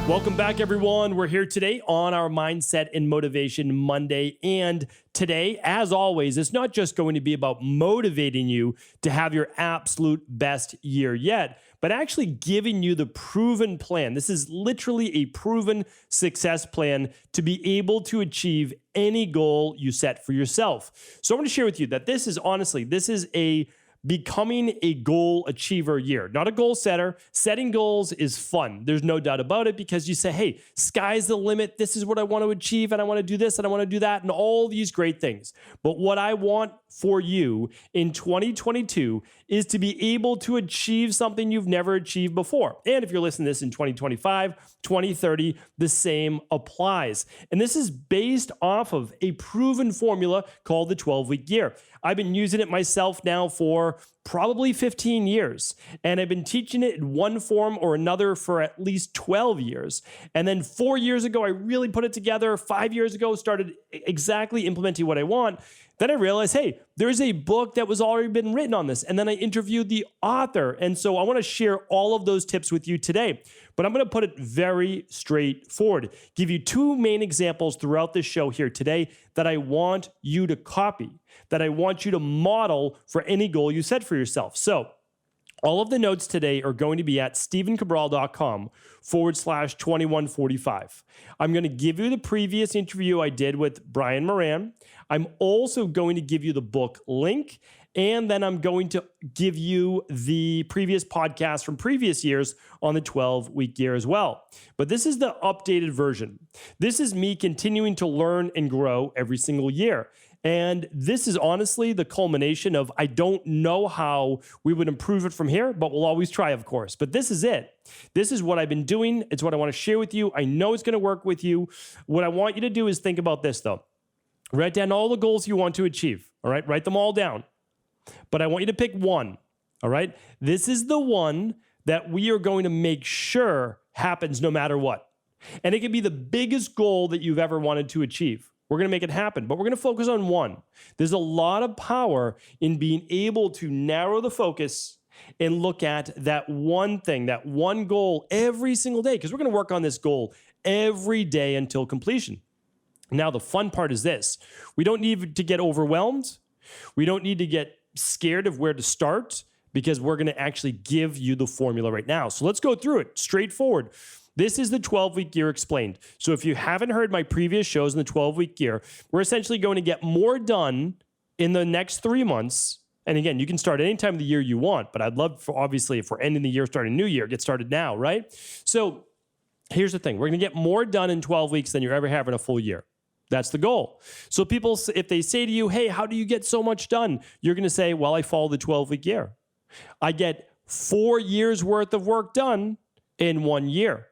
Welcome back, everyone. We're here today on our Mindset and Motivation Monday. And today, as always, it's not just going to be about motivating you to have your absolute best year yet, but actually giving you the proven plan. This is literally a proven success plan to be able to achieve any goal you set for yourself. So I want to share with you that this is a becoming a goal achiever year, not a goal setter. Setting goals is fun. There's no doubt about it, because you say, hey, sky's the limit. This is what I want to achieve, and I want to do this, and I want to do that, and all these great things. But what I want for you in 2022 is to be able to achieve something you've never achieved before. And if you're listening to this in 2025, 2030, the same applies. And this is based off of a proven formula called the 12-week year. I've been using it myself now for probably 15 years, and I've been teaching it in one form or another for at least 12 years. And then 4 years ago, I really put it together. 5 years ago, started exactly implementing what I want. Then I realized, hey, there's a book that was already been written on this. And then I interviewed the author. And so I want to share all of those tips with you today. But I'm going to put it very straightforward. Give you two main examples throughout this show here today that I want you to copy, that I want you to model for any goal you set for yourself. So all of the notes today are going to be at stephencabral.com/2145. I'm going to give you the previous interview I did with Brian Moran. I'm also going to give you the book link, and then I'm going to give you the previous podcast from previous years on the 12-week year as well. But this is the updated version. This is me continuing to learn and grow every single year. And this is honestly the culmination of, I don't know how we would improve it from here, but we'll always try, of course. But this is it. This is what I've been doing. It's what I want to share with you. I know it's going to work with you. What I want you to do is think about this, though. Write down all the goals you want to achieve, all right? Write them all down. But I want you to pick one, all right? This is the one that we are going to make sure happens no matter what. And it can be the biggest goal that you've ever wanted to achieve. We're going to make it happen, but we're going to focus on one. There's a lot of power in being able to narrow the focus and look at that one thing, that one goal every single day, because we're going to work on this goal every day until completion. Now, the fun part is this. We don't need to get overwhelmed. We don't need to get scared of where to start, because we're going to actually give you the formula right now. So let's go through it straightforward. This is the 12-week year explained. So if you haven't heard my previous shows in the 12-week year, we're essentially going to get more done in the next 3 months. And again, you can start any time of the year you want, but I'd love for, obviously, if we're ending the year, starting a new year, get started now, right? So here's the thing. We're going to get more done in 12 weeks than you're ever having a full year. That's the goal. So people, if they say to you, hey, how do you get so much done? You're going to say, well, I follow the 12-week year. I get 4 years worth of work done in 1 year.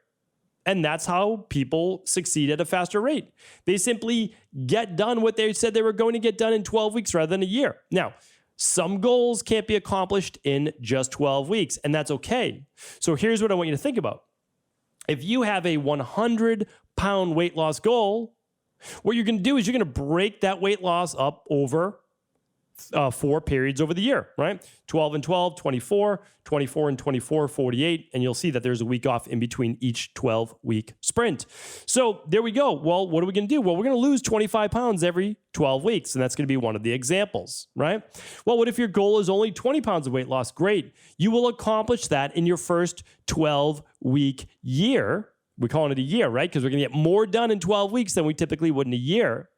And that's how people succeed at a faster rate. They simply get done what they said they were going to get done in 12 weeks rather than a year. Now, some goals can't be accomplished in just 12 weeks, and that's okay. So here's what I want you to think about. If you have a 100-pound weight loss goal, what you're going to do is you're going to break that weight loss up over 4 periods over the year, right? 12 and 12, 24, 24 and 24, 48. And you'll see that there's a week off in between each 12-week sprint. So there we go. Well, what are we going to do? Well, we're going to lose 25 pounds every 12 weeks. And that's going to be one of the examples, right? Well, what if your goal is only 20 pounds of weight loss? Great. You will accomplish that in your first 12-week year. We're calling it a year, right? Because we're going to get more done in 12 weeks than we typically would in a year.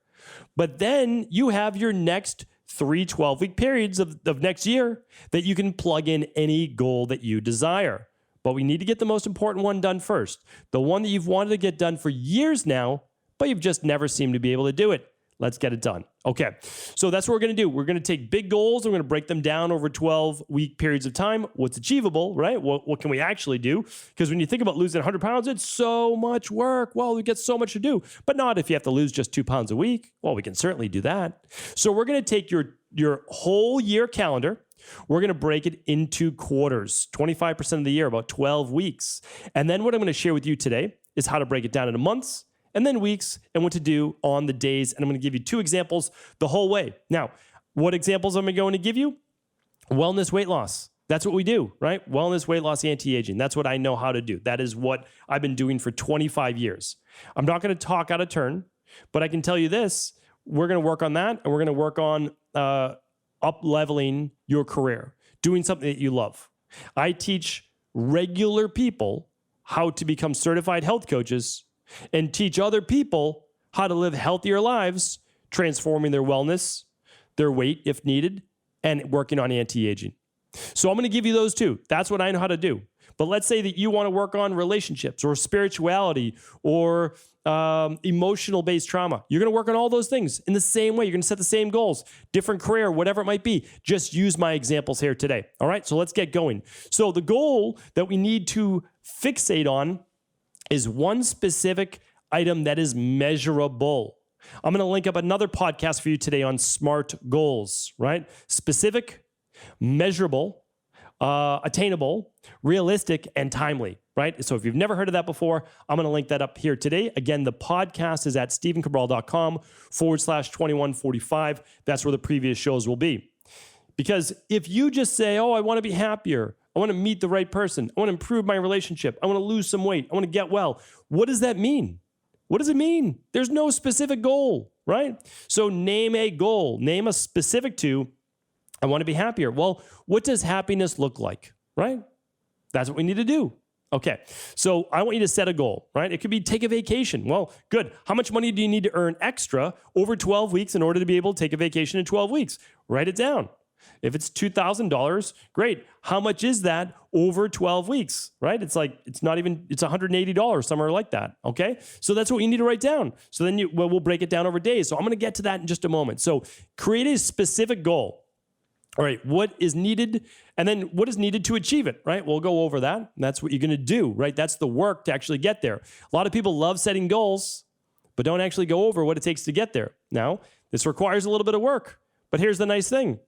But then you have your next 3 12-week periods of next year that you can plug in any goal that you desire. But we need to get the most important one done first. The one that you've wanted to get done for years now, but you've just never seemed to be able to do it. Let's get it done. Okay, so that's what we're going to do. We're going to take big goals. And we're going to break them down over 12-week periods of time. What's achievable, right? What can we actually do? Because when you think about losing 100 pounds, it's so much work. Well, we get so much to do. But not if you have to lose just 2 pounds a week. Well, we can certainly do that. So we're going to take your whole year calendar. We're going to break it into quarters, 25% of the year, about 12 weeks. And then what I'm going to share with you today is how to break it down into months, and then weeks, and what to do on the days. And I'm going to give you 2 examples the whole way. Now, what examples am I going to give you? Wellness weight loss. That's what we do, right? Wellness, weight loss, anti-aging. That's what I know how to do. That is what I've been doing for 25 years. I'm not going to talk out of turn, but I can tell you this. We're going to work on that, and we're going to work on up-leveling your career, doing something that you love. I teach regular people how to become certified health coaches and teach other people how to live healthier lives, transforming their wellness, their weight if needed, and working on anti-aging. So I'm going to give you those two. That's what I know how to do. But let's say that you want to work on relationships or spirituality or emotional-based trauma. You're going to work on all those things in the same way. You're going to set the same goals, different career, whatever it might be. Just use my examples here today. All right, so let's get going. So the goal that we need to fixate on is one specific item that is measurable. I'm going to link up another podcast for you today on SMART goals, right? Specific, measurable, attainable, realistic, and timely, right? So if you've never heard of that before, I'm going to link that up here today. Again, the podcast is at stephencabral.com/2145. That's where the previous shows will be. Because if you just say, oh, I want to be happier, I want to meet the right person, I want to improve my relationship, I want to lose some weight, I want to get well, what does that mean? What does it mean? There's no specific goal, right? So name a goal, name a specific to, I want to be happier. Well, what does happiness look like, right? That's what we need to do. Okay, so I want you to set a goal, right? It could be take a vacation. Well, good. How much money do you need to earn extra over 12 weeks in order to be able to take a vacation in 12 weeks? Write it down. If it's $2,000, great. How much is that over 12 weeks, right? It's $180, somewhere like that, okay? So that's what you need to write down. So then we'll break it down over days. So I'm going to get to that in just a moment. So create a specific goal. All right, what is needed, and then what is needed to achieve it, right? We'll go over that. That's what you're going to do, right? That's the work to actually get there. A lot of people love setting goals, but don't actually go over what it takes to get there. Now, this requires a little bit of work, but here's the nice thing.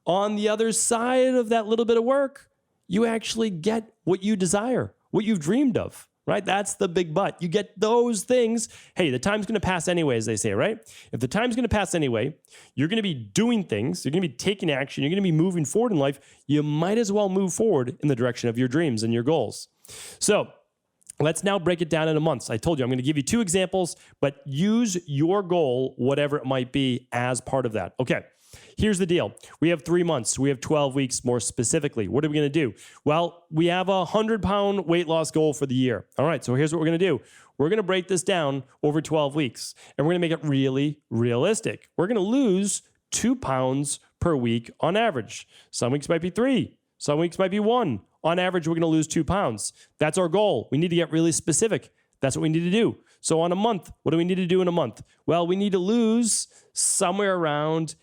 On the other side of that little bit of work, you actually get what you desire, what you've dreamed of, right? That's the big but. You get those things. Hey, the time's going to pass anyway, as they say, right? If the time's going to pass anyway, you're going to be doing things, you're going to be taking action, you're going to be moving forward in life. You might as well move forward in the direction of your dreams and your goals. So let's now break it down into months. I told you I'm going to give you two examples, but use your goal, whatever it might be, as part of that. Okay. Here's the deal. We have 3 months. We have 12 weeks more specifically. What are we going to do? Well, we have a 100-pound weight loss goal for the year. All right, so here's what we're going to do. We're going to break this down over 12 weeks, and we're going to make it really realistic. We're going to lose 2 pounds per week on average. Some weeks might be 3. Some weeks might be 1. On average, we're going to lose 2 pounds. That's our goal. We need to get really specific. That's what we need to do. So on a month, what do we need to do in a month? Well, we need to lose somewhere around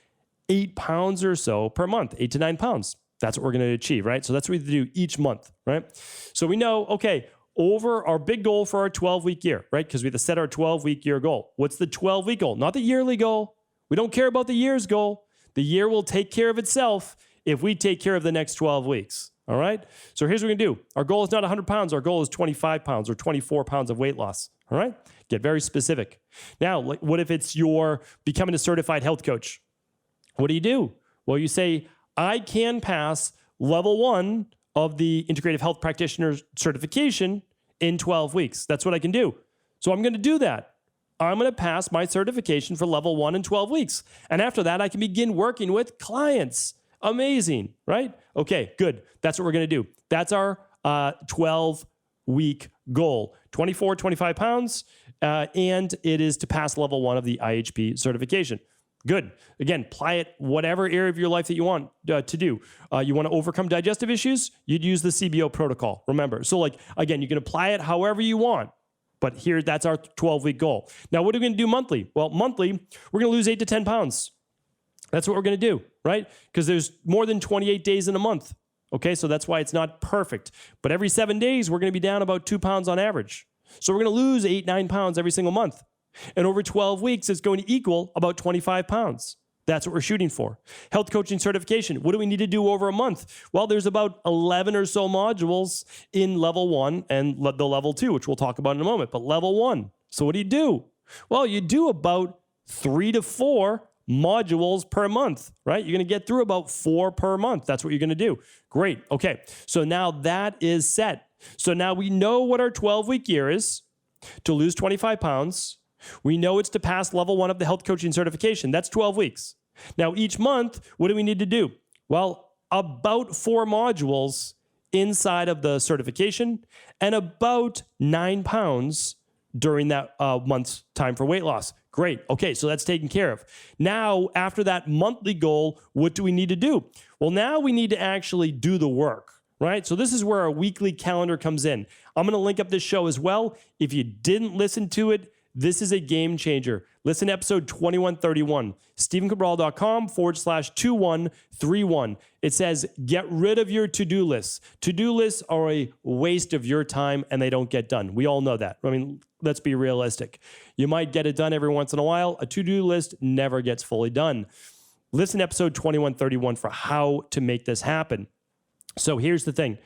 8 pounds or so per month, 8 to 9 pounds. That's what we're going to achieve, right? So that's what we do each month, right? So we know, okay, over our big goal for our 12-week year, right? Because we have to set our 12-week year goal. What's the 12-week goal? Not the yearly goal. We don't care about the year's goal. The year will take care of itself if we take care of the next 12 weeks, all right? So here's what we're going to do. Our goal is not 100 pounds. Our goal is 25 pounds or 24 pounds of weight loss, all right? Get very specific. Now, what if it's you're becoming a certified health coach? What do? Well, you say, I can pass level 1 of the Integrative Health Practitioner certification in 12 weeks. That's what I can do. So I'm going to do that. I'm going to pass my certification for level 1 in 12 weeks. And after that, I can begin working with clients. Amazing, right? Okay, good. That's what we're going to do. That's our 12-week goal. 25 pounds, and it is to pass level 1 of the IHP certification. Good. Again, apply it whatever area of your life that you want to do. You want to overcome digestive issues? You'd use the CBO protocol. Remember. So again, you can apply it however you want. But here, that's our 12-week goal. Now, what are we going to do monthly? Well, monthly, we're going to lose 8 to 10 pounds. That's what we're going to do, right? Because there's more than 28 days in a month. Okay, so that's why it's not perfect. But every 7 days, we're going to be down about 2 pounds on average. So we're going to lose 8, 9 pounds every single month. And over 12 weeks, it's going to equal about 25 pounds. That's what we're shooting for. Health coaching certification. What do we need to do over a month? Well, there's about 11 or so modules in level 1 and the level 2, which we'll talk about in a moment. But level 1. So what do? Well, you do about 3 to 4 modules per month, right? You're going to get through about 4 per month. That's what you're going to do. Great. Okay. So now that is set. So now we know what our 12-week year is to lose 25 pounds. We know it's to pass level 1 of the health coaching certification. That's 12 weeks. Now, each month, what do we need to do? Well, about 4 modules inside of the certification and about 9 pounds during that month's time for weight loss. Great. Okay, so that's taken care of. Now, after that monthly goal, what do we need to do? Well, now we need to actually do the work, right? So this is where our weekly calendar comes in. I'm going to link up this show as well. If you didn't listen to it, this is a game changer. Listen to episode 2131, StephenCabral.com/2131. It says, get rid of your to-do lists. To-do lists are a waste of your time and they don't get done. We all know that. I mean, let's be realistic. You might get it done every once in a while. A to-do list never gets fully done. Listen to episode 2131 for how to make this happen. So here's the thing.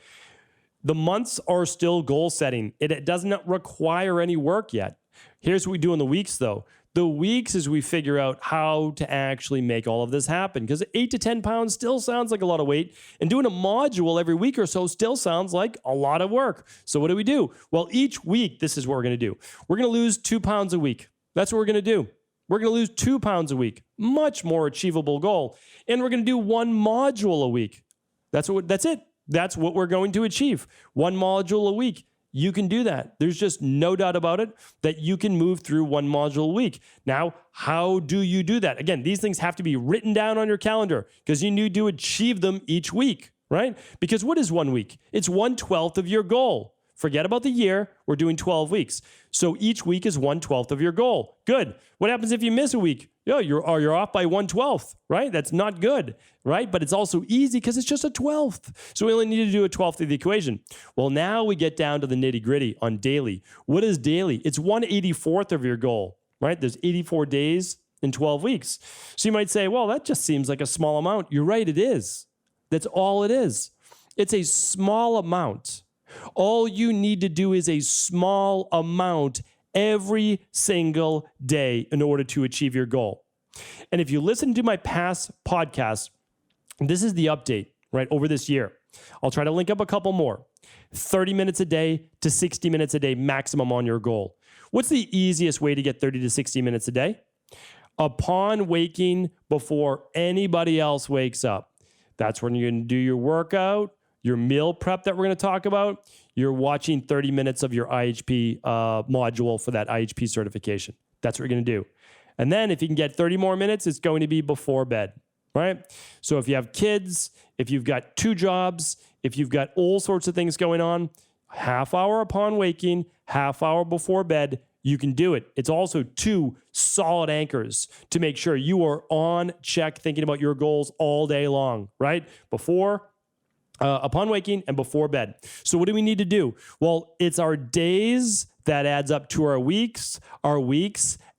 The months are still goal setting. It doesn't require any work yet. Here's what we do in the weeks, though. The weeks is we figure out how to actually make all of this happen, because 8 to 10 pounds still sounds like a lot of weight, and doing a module every week or so still sounds like a lot of work. So what do? Well, each week, this is what we're going to do. We're going to lose 2 pounds a week. That's what we're going to do. We're going to lose 2 pounds a week. Much more achievable goal. And we're going to do 1 module a week. That's it. That's what we're going to achieve. 1 module a week. You can do that. There's just no doubt about it that you can move through 1 module a week. Now, how do you do that? Again, these things have to be written down on your calendar because you need to achieve them each week, right? Because what is 1 week? It's 1/12 of your goal. Forget about the year. We're doing 12 weeks. So each week is 1/12 of your goal. Good. What happens if you miss a week? You're off by 1/12, right? That's not good, right? But it's also easy because it's just a 12th. So we only need to do a 12th of the equation. Well, now we get down to the nitty gritty on daily. What is daily? It's 1/84th of your goal, right? There's 84 days in 12 weeks. So you might say, well, that just seems like a small amount. You're right, it is. That's all it is. It's a small amount. All you need to do is a small amount every single day in order to achieve your goal. And if you listen to my past podcasts, this is the update, right, over this year. I'll try to link up a couple more. 30 minutes a day to 60 minutes a day maximum on your goal. What's the easiest way to get 30 to 60 minutes a day? Upon waking before anybody else wakes up. That's when you're going to do your workout, your meal prep that we're going to talk about. You're watching 30 minutes of your IHP module for that IHP certification. That's what you're going to do. And then if you can get 30 more minutes, it's going to be before bed, right? So if you have kids, if you've got 2 jobs, if you've got all sorts of things going on, half hour upon waking, half hour before bed, you can do it. It's also 2 solid anchors to make sure you are on check thinking about your goals all day long, right? Upon waking and before bed. So what do we need to do? Well, it's our days that adds up to our weeks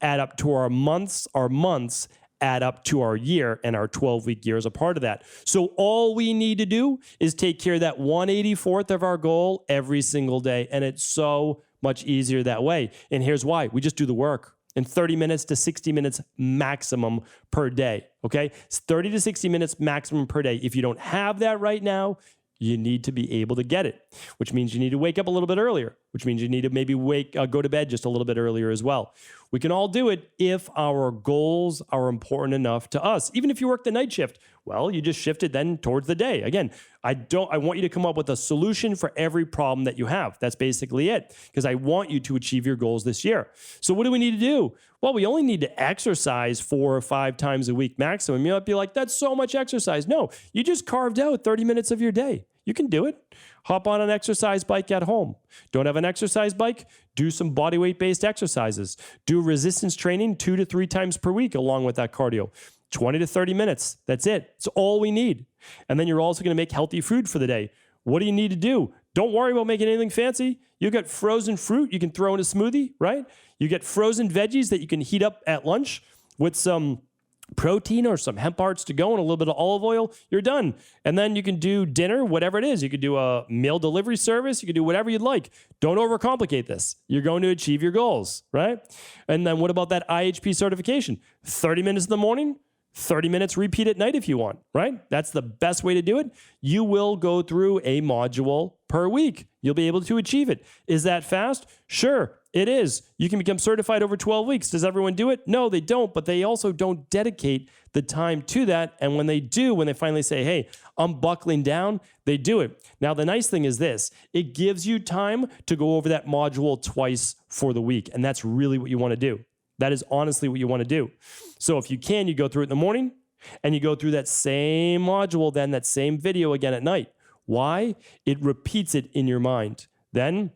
add up to our months add up to our year, and our 12-week year is a part of that. So all we need to do is take care of that 1/84th of our goal every single day, and it's so much easier that way. And here's why. We just do the work. In 30 minutes to 60 minutes maximum per day, okay? It's 30 to 60 minutes maximum per day. If you don't have that right now, you need to be able to get it, which means you need to wake up a little bit earlier, which means you need to maybe go to bed just a little bit earlier as well. We can all do it if our goals are important enough to us. Even if you work the night shift, well, you just shift it then towards the day. Again, I want you to come up with a solution for every problem that you have. That's basically it, because I want you to achieve your goals this year. So what do we need to do? Well, we only need to exercise 4 or 5 times a week maximum. You might be like, that's so much exercise. No, you just carved out 30 minutes of your day. You can do it. Hop on an exercise bike at home. Don't have an exercise bike? Do some body weight based exercises. Do resistance training 2 to 3 times per week along with that cardio. 20 to 30 minutes. That's it. It's all we need. And then you're also going to make healthy food for the day. What do you need to do? Don't worry about making anything fancy. You got frozen fruit you can throw in a smoothie, right? You get frozen veggies that you can heat up at lunch with some protein or some hemp hearts to go and a little bit of olive oil. You're done. And then you can do dinner, whatever it is. You could do a meal delivery service. You could do whatever you'd like. Don't overcomplicate this. You're going to achieve your goals, right? And then what about that IHP certification? 30 minutes in the morning, 30 minutes, repeat at night if you want, right? That's the best way to do it. You will go through a module per week. You'll be able to achieve it. Is that fast? Sure, it is. You can become certified over 12 weeks. Does everyone do it? No, they don't, but they also don't dedicate the time to that. And when they do, when they finally say, hey, I'm buckling down, they do it. Now, the nice thing is this, it gives you time to go over that module twice for the week. And that's really what you want to do. That is honestly what you want to do. So if you can, you go through it in the morning and you go through that same module, then that same video again at night. Why? It repeats it in your mind. Then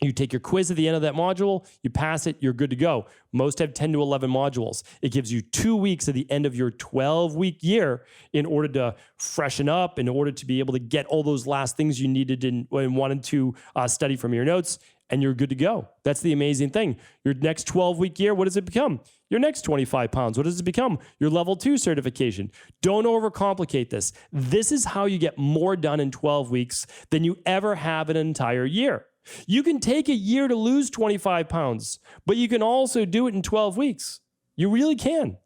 you take your quiz at the end of that module, you pass it, you're good to go. Most have 10 to 11 modules. It gives you 2 weeks at the end of your 12-week year in order to freshen up, in order to be able to get all those last things you needed and wanted to study from your notes, and you're good to go. That's the amazing thing. Your next 12-week year, what does it become? Your next 25 pounds. What does it become? Your level 2 certification. Don't overcomplicate this. This is how you get more done in 12 weeks than you ever have in an entire year. You can take a year to lose 25 pounds, but you can also do it in 12 weeks. You really can.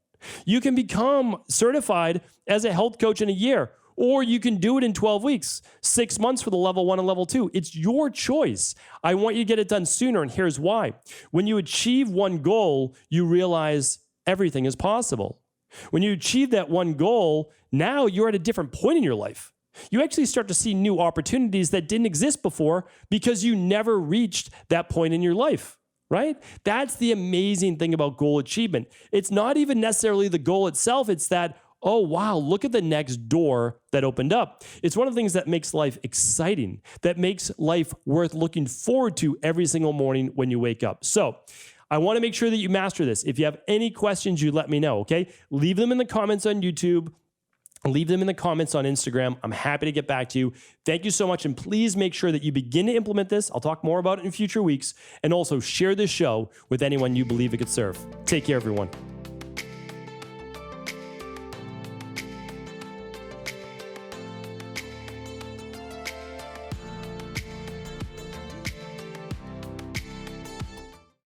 You can become certified as a health coach in a year, or you can do it in 12 weeks, 6 months for the level 1 and level 2. It's your choice. I want you to get it done sooner, and here's why. When you achieve one goal, you realize everything is possible. When you achieve that one goal, now you're at a different point in your life. You actually start to see new opportunities that didn't exist before because you never reached that point in your life, right? That's the amazing thing about goal achievement. It's not even necessarily the goal itself. It's that, oh, wow, look at the next door that opened up. It's one of the things that makes life exciting, that makes life worth looking forward to every single morning when you wake up. So I want to make sure that you master this. If you have any questions, you let me know, okay? Leave them in the comments on YouTube. Leave them in the comments on Instagram. I'm happy to get back to you. Thank you so much. And please make sure that you begin to implement this. I'll talk more about it in future weeks. And also share this show with anyone you believe it could serve. Take care, everyone.